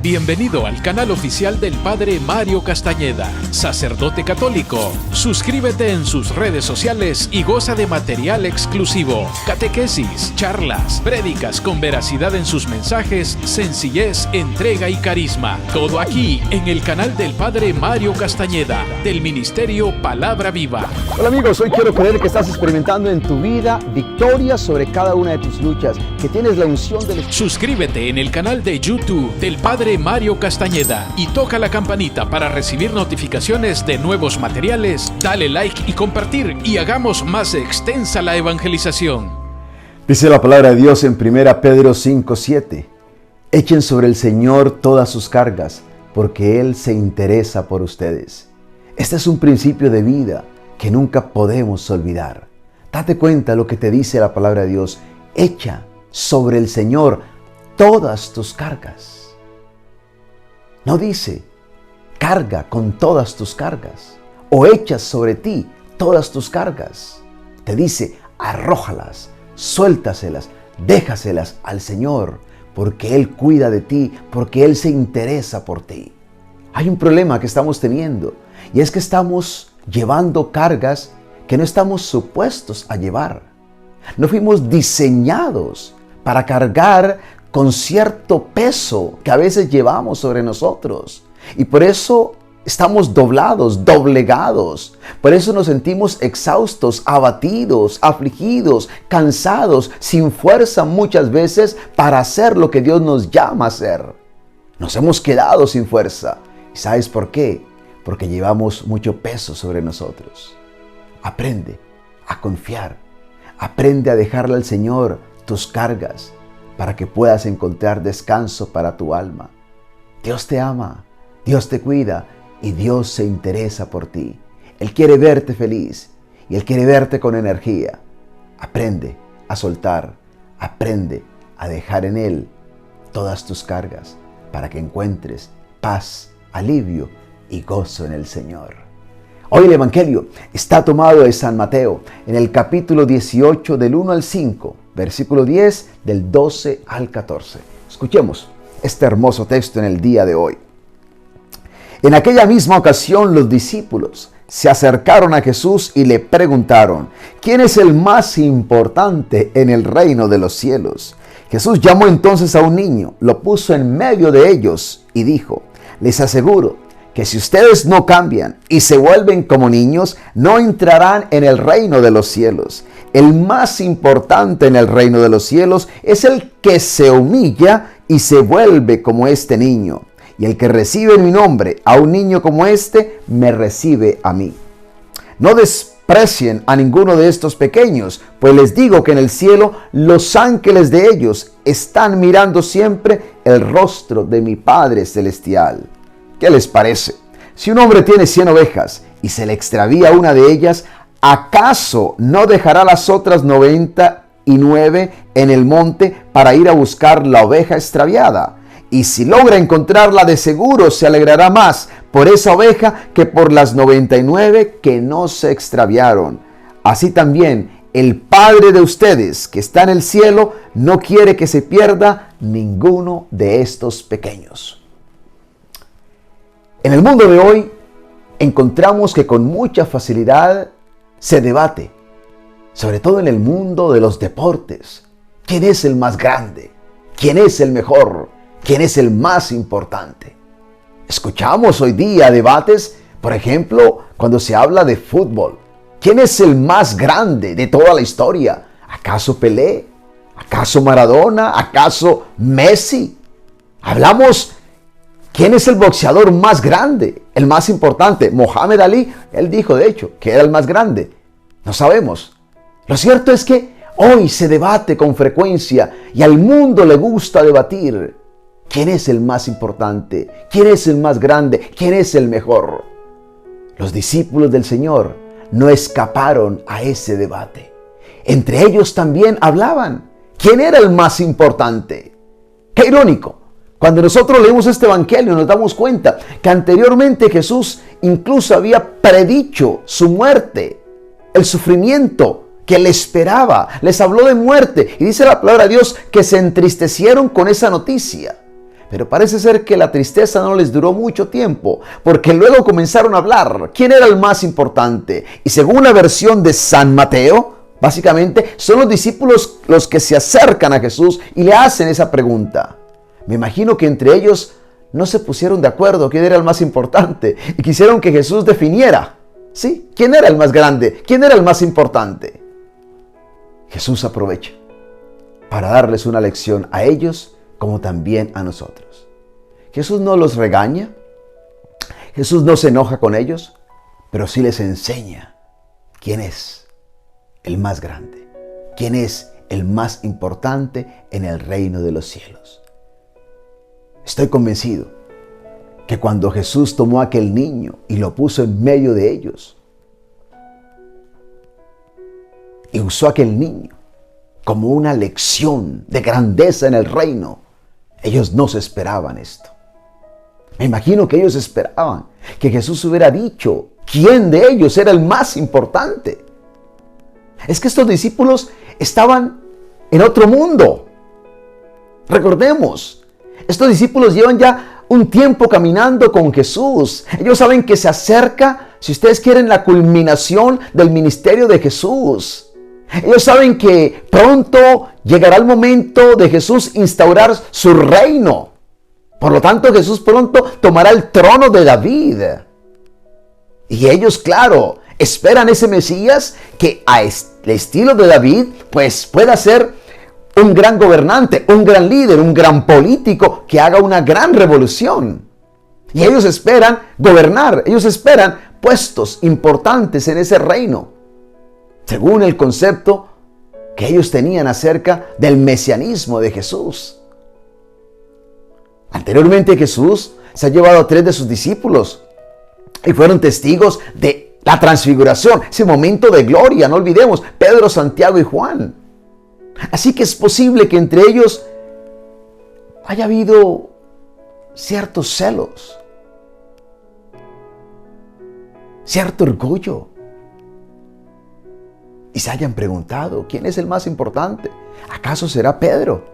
Bienvenido al canal oficial del Padre Mario Castañeda, sacerdote católico. Suscríbete en sus redes sociales y goza de material exclusivo, catequesis, charlas, prédicas con veracidad en sus mensajes, sencillez, entrega y carisma. Todo aquí en el canal del Padre Mario Castañeda, del Ministerio Palabra Viva. Hola amigos, hoy quiero creer que estás experimentando en tu vida victoria sobre cada una de tus luchas, que tienes la unción del Espíritu. Suscríbete en el canal de YouTube del Padre Mario Castañeda y toca la campanita para recibir notificaciones de nuevos materiales. Dale like y compartir y hagamos más extensa la evangelización. Dice la palabra de Dios en 1 Pedro 5:7. Echen sobre el Señor todas sus cargas, porque Él se interesa por ustedes. Este es un principio de vida que nunca podemos olvidar. Date cuenta lo que te dice la palabra de Dios. Echa sobre el Señor todas tus cargas. No dice, carga con todas tus cargas, o echas sobre ti todas tus cargas. Te dice, arrójalas, suéltaselas, déjaselas al Señor, porque Él cuida de ti, porque Él se interesa por ti. Hay un problema que estamos teniendo, y es que estamos llevando cargas que no estamos supuestos a llevar. No fuimos diseñados para cargar con cierto peso que a veces llevamos sobre nosotros. Y por eso estamos doblegados. Por eso nos sentimos exhaustos, abatidos, afligidos, cansados, sin fuerza muchas veces para hacer lo que Dios nos llama a hacer. Nos hemos quedado sin fuerza. ¿Y sabes por qué? Porque llevamos mucho peso sobre nosotros. Aprende a confiar. Aprende a dejarle al Señor tus cargas, para que puedas encontrar descanso para tu alma. Dios te ama, Dios te cuida y Dios se interesa por ti. Él quiere verte feliz y Él quiere verte con energía. Aprende a soltar, aprende a dejar en Él todas tus cargas para que encuentres paz, alivio y gozo en el Señor. Hoy el Evangelio está tomado de San Mateo en el capítulo 18 del 1 al 5. Versículo 10 del 12 al 14. Escuchemos este hermoso texto en el día de hoy. En aquella misma ocasión los discípulos se acercaron a Jesús y le preguntaron: ¿quién es el más importante en el reino de los cielos? Jesús llamó entonces a un niño, lo puso en medio de ellos y dijo: les aseguro que si ustedes no cambian y se vuelven como niños, no entrarán en el reino de los cielos. El más importante en el reino de los cielos es el que se humilla y se vuelve como este niño. Y el que recibe en mi nombre a un niño como este, me recibe a mí. No desprecien a ninguno de estos pequeños, pues les digo que en el cielo los ángeles de ellos están mirando siempre el rostro de mi Padre Celestial. ¿Qué les parece? Si un hombre tiene 100 ovejas y se le extravía una de ellas, ¿acaso no dejará las otras 99 en el monte para ir a buscar la oveja extraviada? Y si logra encontrarla, de seguro se alegrará más por esa oveja que por las 99 que no se extraviaron. Así también el Padre de ustedes que está en el cielo no quiere que se pierda ninguno de estos pequeños. En el mundo de hoy encontramos que con mucha facilidad se debate, sobre todo en el mundo de los deportes. ¿Quién es el más grande? ¿Quién es el mejor? ¿Quién es el más importante? Escuchamos hoy día debates, por ejemplo, cuando se habla de fútbol. ¿Quién es el más grande de toda la historia? ¿Acaso Pelé? ¿Acaso Maradona? ¿Acaso Messi? Hablamos, ¿quién es el boxeador más grande? El más importante. Mohamed Ali, él dijo de hecho que era el más grande. No sabemos. Lo cierto es que hoy se debate con frecuencia y al mundo le gusta debatir. ¿Quién es el más importante? ¿Quién es el más grande? ¿Quién es el mejor? Los discípulos del Señor no escaparon a ese debate. Entre ellos también hablaban. ¿Quién era el más importante? ¡Qué irónico! Cuando nosotros leemos este evangelio nos damos cuenta que anteriormente Jesús incluso había predicho su muerte, el sufrimiento que le esperaba. Les habló de muerte y dice la palabra de Dios que se entristecieron con esa noticia. Pero parece ser que la tristeza no les duró mucho tiempo, porque luego comenzaron a hablar quién era el más importante. Y según la versión de San Mateo, básicamente son los discípulos los que se acercan a Jesús y le hacen esa pregunta. Me imagino que entre ellos no se pusieron de acuerdo quién era el más importante y quisieron que Jesús definiera, ¿sí?, quién era el más grande, quién era el más importante. Jesús aprovecha para darles una lección a ellos como también a nosotros. Jesús no los regaña, Jesús no se enoja con ellos, pero sí les enseña quién es el más grande, quién es el más importante en el reino de los cielos. Estoy convencido que cuando Jesús tomó a aquel niño y lo puso en medio de ellos, y usó a aquel niño como una lección de grandeza en el reino, ellos no se esperaban esto. Me imagino que ellos esperaban que Jesús hubiera dicho quién de ellos era el más importante. Es que estos discípulos estaban en otro mundo. Recordemos, estos discípulos llevan ya un tiempo caminando con Jesús. Ellos saben que se acerca, si ustedes quieren, la culminación del ministerio de Jesús. Ellos saben que pronto llegará el momento de Jesús instaurar su reino. Por lo tanto, Jesús pronto tomará el trono de David. Y ellos, claro, esperan ese Mesías que al estilo de David, pues pueda ser un gran gobernante, un gran líder, un gran político que haga una gran revolución. Y ellos esperan gobernar, ellos esperan puestos importantes en ese reino, según el concepto que ellos tenían acerca del mesianismo de Jesús. Anteriormente Jesús se ha llevado a 3 de sus discípulos y fueron testigos de la transfiguración, ese momento de gloria, no olvidemos, Pedro, Santiago y Juan. Así que es posible que entre ellos haya habido ciertos celos, cierto orgullo, y se hayan preguntado, ¿quién es el más importante? ¿Acaso será Pedro?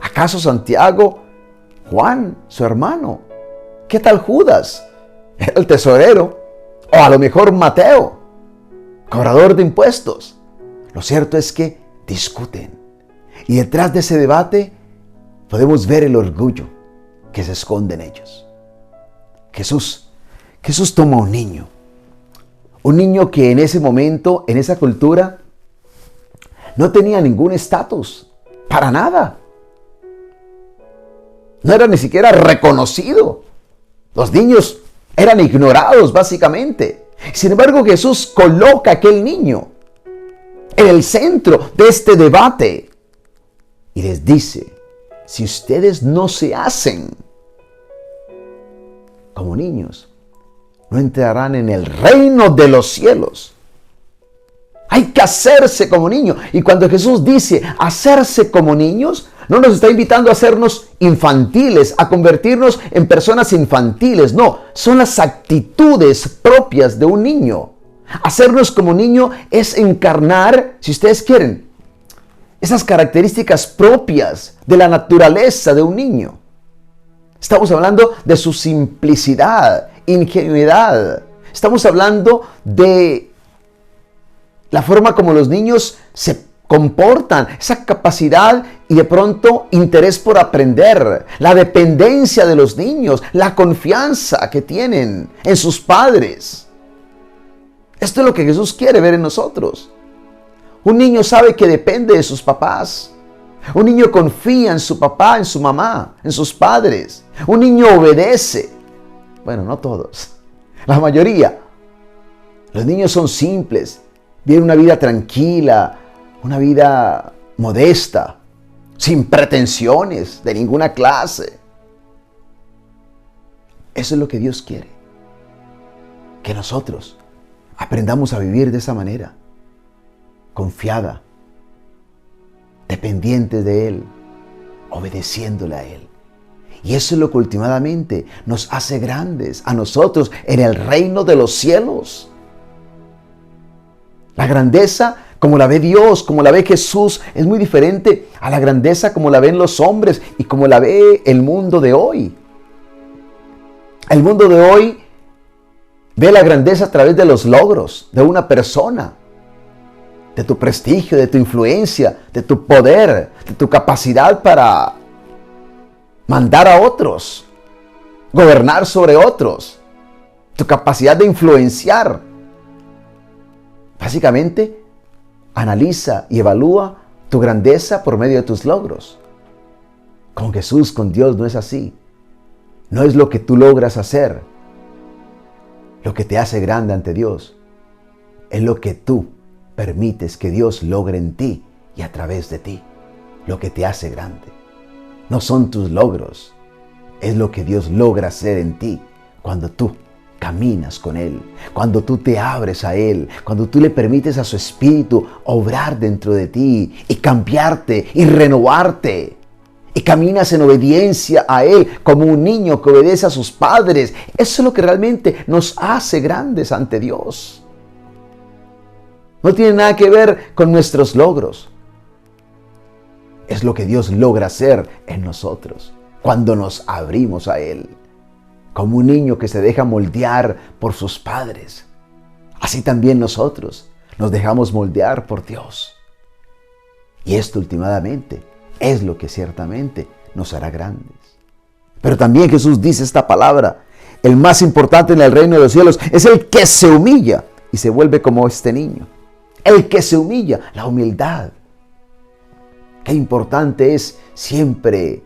¿Acaso Santiago? ¿Juan, su hermano? ¿Qué tal Judas, el tesorero? O a lo mejor Mateo, cobrador de impuestos. Lo cierto es que discuten. Y detrás de ese debate podemos ver el orgullo que se esconde en ellos. Jesús toma un niño. Un niño que en ese momento, en esa cultura, no tenía ningún estatus, para nada. No era ni siquiera reconocido. Los niños eran ignorados, básicamente. Sin embargo, Jesús coloca a aquel niño en el centro de este debate y les dice, si ustedes no se hacen como niños, no entrarán en el reino de los cielos. Hay que hacerse como niños. Y cuando Jesús dice hacerse como niños, no nos está invitando a hacernos infantiles, a convertirnos en personas infantiles. No, son las actitudes propias de un niño. Hacernos como niño es encarnar, si ustedes quieren, esas características propias de la naturaleza de un niño. Estamos hablando de su simplicidad, ingenuidad. Estamos hablando de la forma como los niños se comportan, esa capacidad y de pronto interés por aprender, la dependencia de los niños, la confianza que tienen en sus padres. Esto es lo que Jesús quiere ver en nosotros. Un niño sabe que depende de sus papás. Un niño confía en su papá, en su mamá, en sus padres. Un niño obedece. Bueno, no todos, la mayoría. Los niños son simples, viven una vida tranquila, una vida modesta, sin pretensiones de ninguna clase. Eso es lo que Dios quiere. Que nosotros aprendamos a vivir de esa manera, confiada, dependientes de Él, obedeciéndole a Él. Y eso es lo que últimamente nos hace grandes a nosotros en el reino de los cielos. La grandeza como la ve Dios, como la ve Jesús, es muy diferente a la grandeza como la ven los hombres y como la ve el mundo de hoy. El mundo de hoy ve la grandeza a través de los logros de una persona, de tu prestigio, de tu influencia, de tu poder, de tu capacidad para mandar a otros, gobernar sobre otros, tu capacidad de influenciar. Básicamente, analiza y evalúa tu grandeza por medio de tus logros. Con Jesús, con Dios, no es así. No es lo que tú logras hacer lo que te hace grande ante Dios. Es lo que tú permites que Dios logre en ti y a través de ti, lo que te hace grande. No son tus logros, es lo que Dios logra hacer en ti cuando tú caminas con Él, cuando tú te abres a Él, cuando tú le permites a su Espíritu obrar dentro de ti y cambiarte y renovarte. Y caminas en obediencia a Él como un niño que obedece a sus padres. Eso es lo que realmente nos hace grandes ante Dios. No tiene nada que ver con nuestros logros. Es lo que Dios logra hacer en nosotros cuando nos abrimos a Él. Como un niño que se deja moldear por sus padres. Así también nosotros nos dejamos moldear por Dios. Y esto últimamente es lo que ciertamente nos hará grandes. Pero también Jesús dice esta palabra: el más importante en el reino de los cielos es el que se humilla y se vuelve como este niño. El que se humilla, la humildad. Qué importante es siempre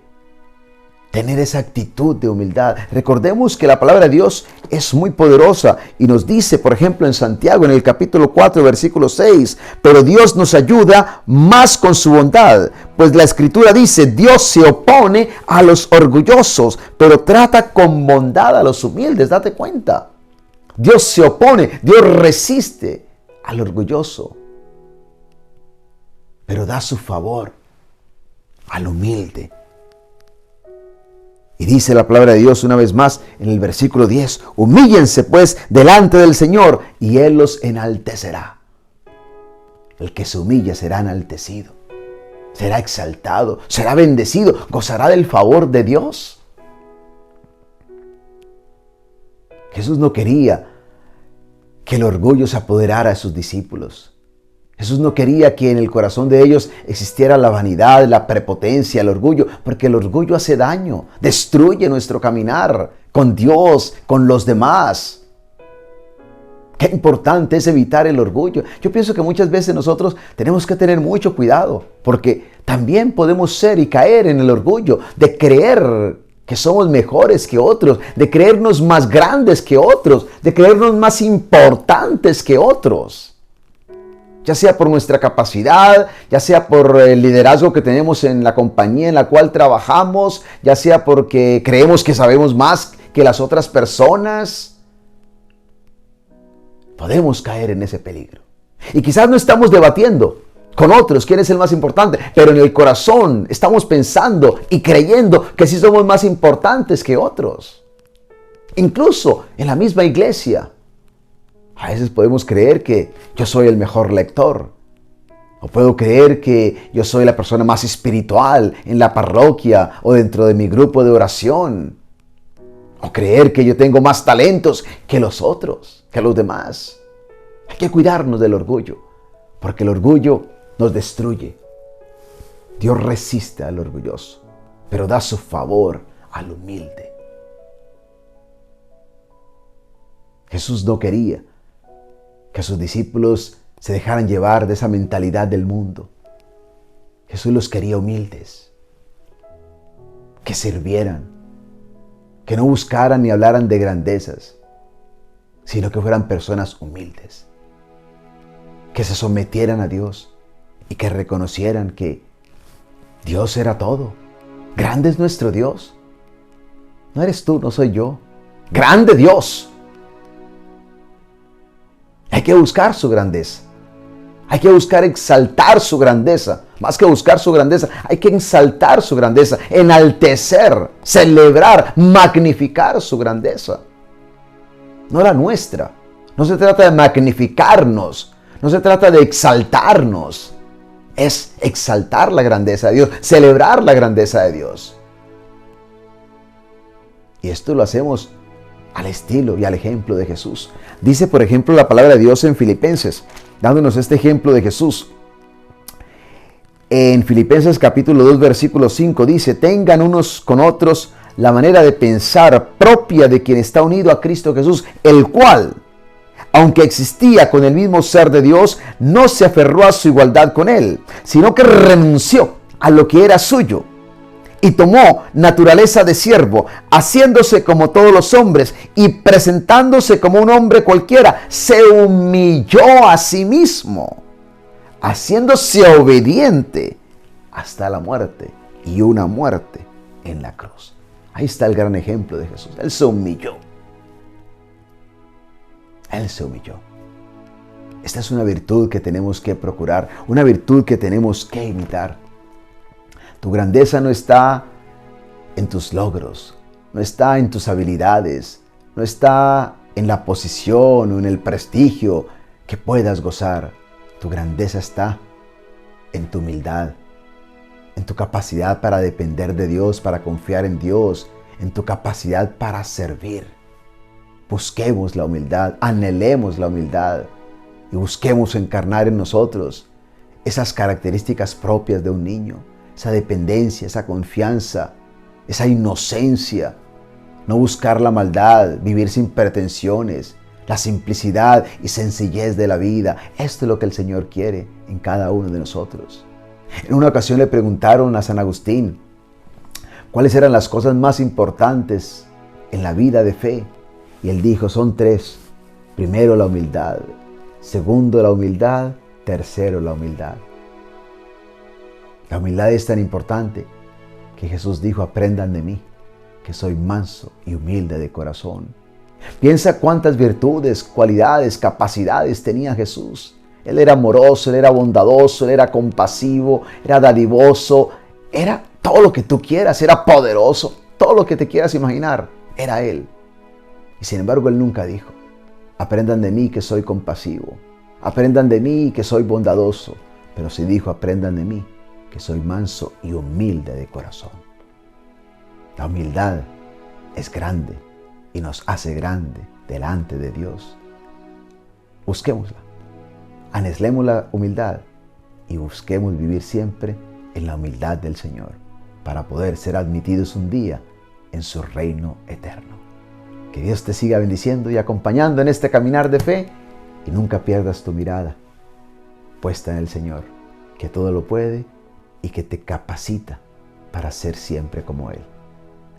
tener esa actitud de humildad. Recordemos que la palabra de Dios es muy poderosa y nos dice, por ejemplo, en Santiago, en el capítulo 4, versículo 6, pero Dios nos ayuda más con su bondad, pues la Escritura dice, Dios se opone a los orgullosos, pero trata con bondad a los humildes. Date cuenta. Dios se opone, Dios resiste al orgulloso, pero da su favor al humilde. Y dice la palabra de Dios una vez más en el versículo 10, humíllense pues delante del Señor y Él los enaltecerá. El que se humilla será enaltecido, será exaltado, será bendecido, gozará del favor de Dios. Jesús no quería que el orgullo se apoderara de sus discípulos. Jesús no quería que en el corazón de ellos existiera la vanidad, la prepotencia, el orgullo, porque el orgullo hace daño, destruye nuestro caminar con Dios, con los demás. Qué importante es evitar el orgullo. Yo pienso que muchas veces nosotros tenemos que tener mucho cuidado, porque también podemos ser y caer en el orgullo de creer que somos mejores que otros, de creernos más grandes que otros, de creernos más importantes que otros. Ya sea por nuestra capacidad, ya sea por el liderazgo que tenemos en la compañía en la cual trabajamos, ya sea porque creemos que sabemos más que las otras personas. Podemos caer en ese peligro. Y quizás no estamos debatiendo con otros quién es el más importante, pero en el corazón estamos pensando y creyendo que sí somos más importantes que otros. Incluso en la misma iglesia. A veces podemos creer que yo soy el mejor lector. O puedo creer que yo soy la persona más espiritual en la parroquia o dentro de mi grupo de oración. O creer que yo tengo más talentos que los otros, que los demás. Hay que cuidarnos del orgullo, porque el orgullo nos destruye. Dios resiste al orgulloso, pero da su favor al humilde. Jesús no quería que sus discípulos se dejaran llevar de esa mentalidad del mundo. Jesús los quería humildes, que sirvieran, que no buscaran ni hablaran de grandezas, sino que fueran personas humildes, que se sometieran a Dios y que reconocieran que Dios era todo. Grande es nuestro Dios. No eres tú, no soy yo. Grande Dios. Hay que buscar su grandeza. Hay que buscar exaltar su grandeza. Más que buscar su grandeza, hay que exaltar su grandeza, enaltecer, celebrar, magnificar su grandeza. No la nuestra. No se trata de magnificarnos. No se trata de exaltarnos. Es exaltar la grandeza de Dios, celebrar la grandeza de Dios. Y esto lo hacemos al estilo y al ejemplo de Jesús. Dice, por ejemplo, la palabra de Dios en Filipenses, dándonos este ejemplo de Jesús. En Filipenses capítulo 2, versículo 5 dice, tengan unos con otros la manera de pensar propia de quien está unido a Cristo Jesús, el cual, aunque existía con el mismo ser de Dios, no se aferró a su igualdad con él, sino que renunció a lo que era suyo y tomó naturaleza de siervo, haciéndose como todos los hombres y presentándose como un hombre cualquiera, se humilló a sí mismo, haciéndose obediente hasta la muerte y una muerte en la cruz. Ahí está el gran ejemplo de Jesús. Él se humilló. Él se humilló. Esta es una virtud que tenemos que procurar, una virtud que tenemos que imitar. Tu grandeza no está en tus logros, no está en tus habilidades, no está en la posición o en el prestigio que puedas gozar. Tu grandeza está en tu humildad, en tu capacidad para depender de Dios, para confiar en Dios, en tu capacidad para servir. Busquemos la humildad, anhelemos la humildad y busquemos encarnar en nosotros esas características propias de un niño, esa dependencia, esa confianza, esa inocencia. No buscar la maldad, vivir sin pretensiones, la simplicidad y sencillez de la vida. Esto es lo que el Señor quiere en cada uno de nosotros. En una ocasión le preguntaron a San Agustín cuáles eran las cosas más importantes en la vida de fe. Y él dijo, son tres. Primero, la humildad. Segundo, la humildad. Tercero, la humildad. La humildad es tan importante que Jesús dijo, aprendan de mí, que soy manso y humilde de corazón. Piensa cuántas virtudes, cualidades, capacidades tenía Jesús. Él era amoroso, Él era bondadoso, Él era compasivo, era dadivoso, era todo lo que tú quieras, era poderoso, todo lo que te quieras imaginar, era Él. Y sin embargo, Él nunca dijo, aprendan de mí que soy compasivo, aprendan de mí que soy bondadoso, pero sí dijo, aprendan de mí que soy manso y humilde de corazón. La humildad es grande y nos hace grande delante de Dios. Busquémosla, anhelemos la humildad y busquemos vivir siempre en la humildad del Señor para poder ser admitidos un día en su reino eterno. Que Dios te siga bendiciendo y acompañando en este caminar de fe y nunca pierdas tu mirada puesta en el Señor, que todo lo puede y que te capacita para ser siempre como Él.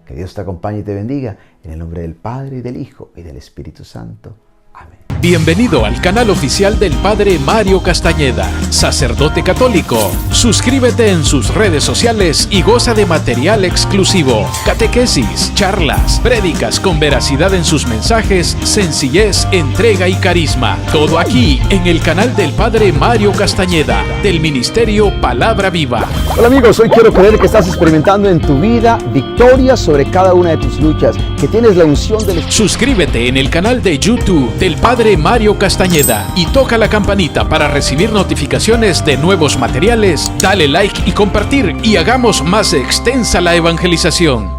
Que Dios te acompañe y te bendiga en el nombre del Padre y del Hijo y del Espíritu Santo. Amén. Bienvenido al canal oficial del Padre Mario Castañeda, sacerdote católico. Suscríbete en sus redes sociales y goza de material exclusivo, catequesis, charlas, prédicas con veracidad en sus mensajes, sencillez, entrega y carisma. Todo aquí en el canal del Padre Mario Castañeda, del Ministerio Palabra Viva. Hola amigos, hoy quiero creer que estás experimentando en tu vida victoria sobre cada una de tus luchas, que tienes la unción del Espíritu. Suscríbete en el canal de YouTube del Padre Mario Castañeda y toca la campanita para recibir notificaciones de nuevos materiales. Dale like y compartir y hagamos más extensa la evangelización.